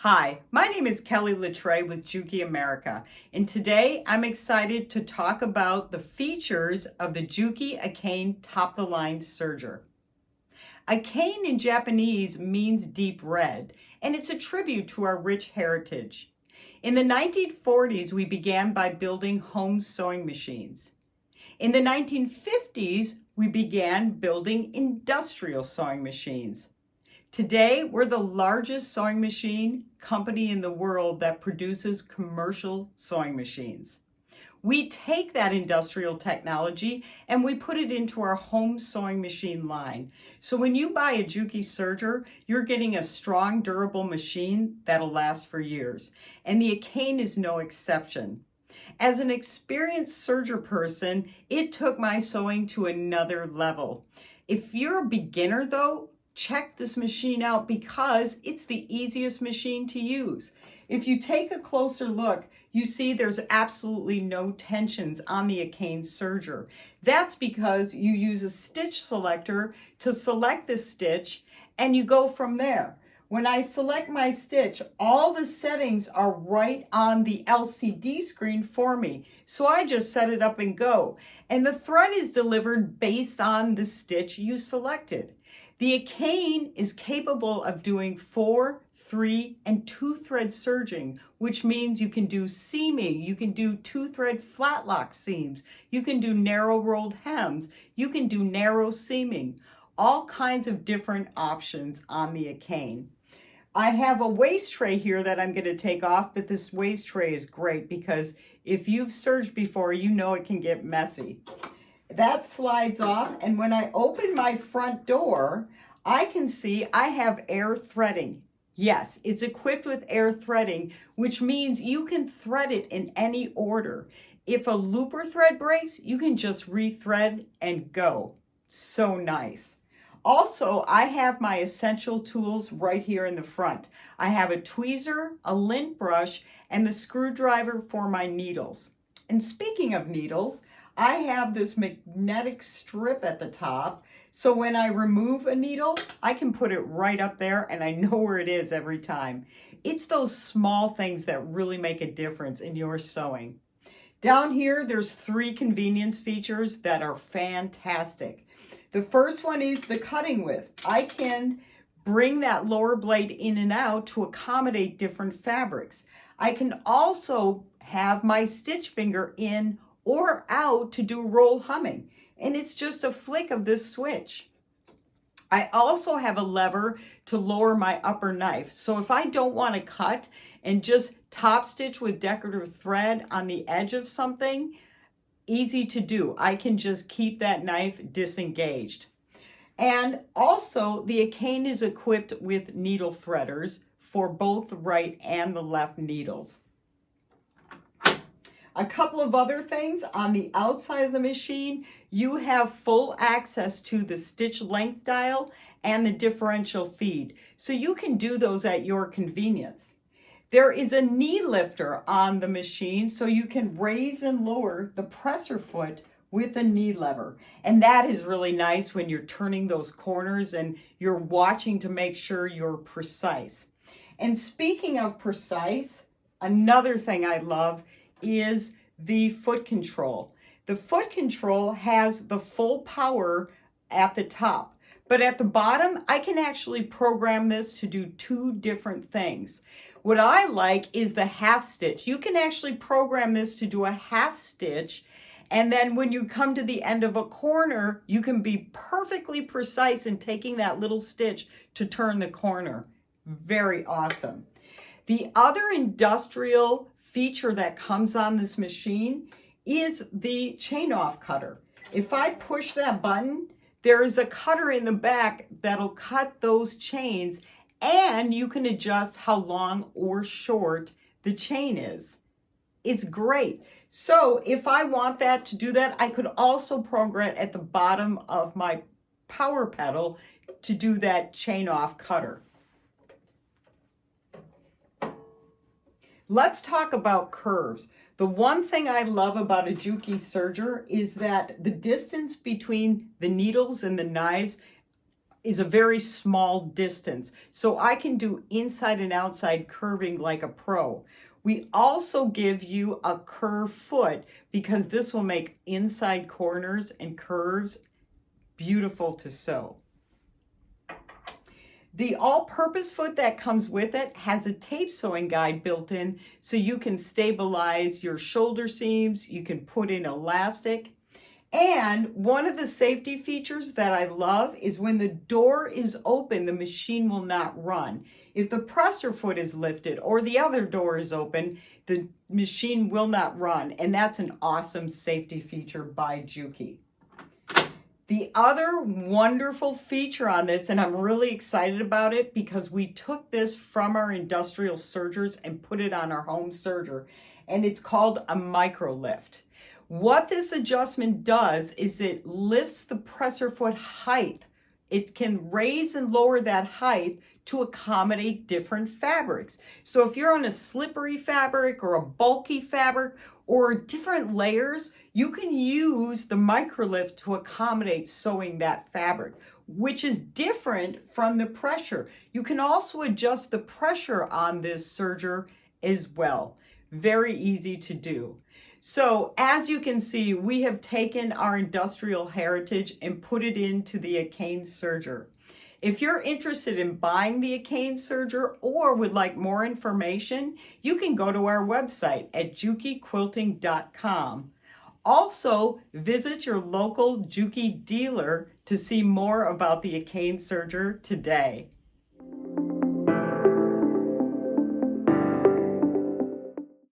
Hi, my name is Kelly Latreille with JUKI America, and today I'm excited to talk about the features of the JUKI Akane top-of-the-line serger. Akane in Japanese means deep red, and it's a tribute to our rich heritage. In the 1940s, we began by building home sewing machines. In the 1950s, we began building industrial sewing machines. Today, we're the largest sewing machine company in the world that produces commercial sewing machines. We take that industrial technology and we put it into our home sewing machine line. So when you buy a JUKI serger, you're getting a strong, durable machine that'll last for years. And the Akane is no exception. As an experienced serger person, it took my sewing to another level. If you're a beginner though, check this machine out because it's the easiest machine to use. If you take a closer look, you see there's absolutely no tensions on the Akane serger. That's because you use a stitch selector to select the stitch and you go from there. When I select my stitch, all the settings are right on the LCD screen for me. So I just set it up and go. And the thread is delivered based on the stitch you selected. The Akane is capable of doing 4, 3, and 2 thread serging, which means you can do seaming, you can do 2-thread flat lock seams, you can do narrow rolled hems, you can do narrow seaming, all kinds of different options on the Akane. I have a waist tray here that I'm going to take off, but this waist tray is great because if you've serged before, you know it can get messy. That slides off, and when I open my front door, I can see I have air threading. Yes, it's equipped with air threading, which means you can thread it in any order. If a looper thread breaks, you can just rethread and go. So nice. Also, I have my essential tools right here in the front. I have a tweezer, a lint brush, and the screwdriver for my needles. And speaking of needles, I have this magnetic strip at the top, so when I remove a needle, I can put it right up there and I know where it is every time. It's those small things that really make a difference in your sewing. Down here, there's 3 convenience features that are fantastic. The first one is the cutting width. I can bring that lower blade in and out to accommodate different fabrics. I can also have my stitch finger in or out to do roll humming, and it's just a flick of this switch. I also have a lever to lower my upper knife, so if I don't want to cut and just top stitch with decorative thread on the edge of something, easy to do. I can just keep that knife disengaged. And also the Akane is equipped with needle threaders for both the right and the left needles. A couple of other things on the outside of the machine, you have full access to the stitch length dial and the differential feed. So you can do those at your convenience. There is a knee lifter on the machine so you can raise and lower the presser foot with a knee lever. And that is really nice when you're turning those corners and you're watching to make sure you're precise. And speaking of precise, another thing I love is the foot control. The foot control has the full power at the top, but at the bottom, I can actually program this to do 2 different things. What I like is the half stitch. You can actually program this to do a half stitch, and then when you come to the end of a corner, you can be perfectly precise in taking that little stitch to turn the corner. Very awesome. The other industrial feature that comes on this machine is the chain off cutter. If I push that button, there is a cutter in the back that'll cut those chains, and you can adjust how long or short the chain is. It's great. So if I want that to do that, I could also program it at the bottom of my power pedal to do that chain off cutter. Let's talk about curves. The one thing I love about a JUKI serger is that the distance between the needles and the knives is a very small distance. So I can do inside and outside curving like a pro. We also give you a curved foot because this will make inside corners and curves beautiful to sew. The all-purpose foot that comes with it has a tape sewing guide built in so you can stabilize your shoulder seams, you can put in elastic. And one of the safety features that I love is when the door is open, the machine will not run. If the presser foot is lifted or the other door is open, the machine will not run. And that's an awesome safety feature by JUKI. The other wonderful feature on this, and I'm really excited about it because we took this from our industrial sergers and put it on our home serger, and it's called a micro lift. What this adjustment does is it lifts the presser foot height. It can raise and lower that height to accommodate different fabrics. So if you're on a slippery fabric or a bulky fabric or different layers, you can use the micro lift to accommodate sewing that fabric, which is different from the pressure. You can also adjust the pressure on this serger as well. Very easy to do. So as you can see, we have taken our industrial heritage and put it into the Akane serger. If you're interested in buying the Akane serger or would like more information, you can go to our website at jukiquilting.com. Also, visit your local JUKI dealer to see more about the Akane serger today.